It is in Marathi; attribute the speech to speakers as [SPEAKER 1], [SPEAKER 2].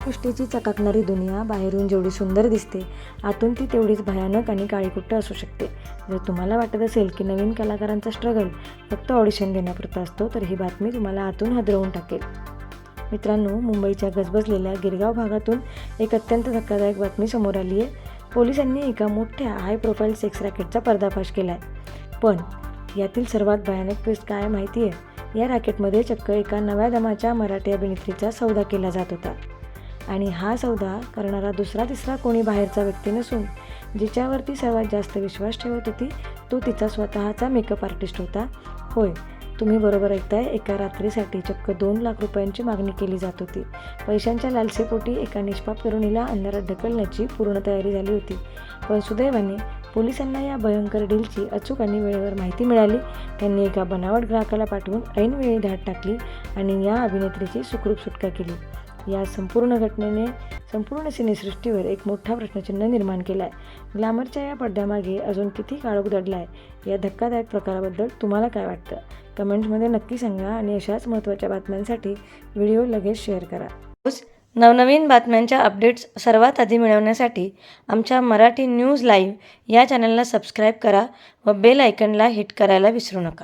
[SPEAKER 1] सृष्टीची चकाकणारी दुनिया बाहेरून जेवढी सुंदर दिसते, आतून ती तेवढीच भयानक आणि काळीकुट्ट असू शकते. जर तुम्हाला वाटत असेल की नवीन कलाकारांचा स्ट्रगल फक्त ऑडिशन देण्यापुरता असतो, तर ही बातमी तुम्हाला आतून हादरवून टाकेल. मित्रांनो, मुंबईच्या गजबजलेल्या गिरगाव भागातून एक अत्यंत धक्कादायक बातमी समोर आली आहे. पोलिसांनी एका मोठ्या हाय प्रोफाईल सेक्स रॅकेटचा पर्दाफाश केला आहे. पण यातील सर्वात भयानक ट्विस्ट काय माहिती आहे? या रॅकेटमध्ये चक्क एका नव्या दमाच्या मराठी अभिनेत्रीचा सौदा केला जात होता. आणि हा सौदा करणारा दुसरा तिसरा कोणी बाहेरचा व्यक्ती नसून जिच्यावरती सर्वात जास्त विश्वास ठेवत होती, तो तिचा स्वतःचा मेकअप आर्टिस्ट होता. होय, तुम्ही बरोबर ऐकताय. एका रात्रीसाठी चक्क 2 लाख रुपयांची मागणी केली जात होती. पैशांच्या लालसेपोटी एका निष्पाप तरुणीला अंधारात ढकलण्याची पूर्ण तयारी झाली होती. पण सुदैवाने पोलिसांना या भयंकर डीलची अचूक आणि वेळेवर माहिती मिळाली. त्यांनी एका बनावट ग्राहकाला पाठवून ऐनवेळी धाड टाकली आणि या अभिनेत्रीची सुखरूप सुटका केली. या संपूर्ण घटनेने संपूर्ण सिनेसृष्टीवर एक मोठा प्रश्नचिन्ह निर्माण केला आहे. ग्लॅमरच्या या पडद्यामागे अजून किती काळोख दडला आहे? या धक्कादायक प्रकाराबद्दल तुम्हाला काय वाटतं? कमेंट्समध्ये नक्की सांगा आणि अशाच महत्त्वाच्या बातम्यांसाठी व्हिडिओ लगेच शेअर करा. नवनवीन बातम्यांच्या अपडेट्स सर्वात आधी मिळवण्यासाठी आमच्या मराठी न्यूज लाईव्ह या चॅनलला सबस्क्राईब करा व बेल आयकॉनला हिट करायला विसरू नका.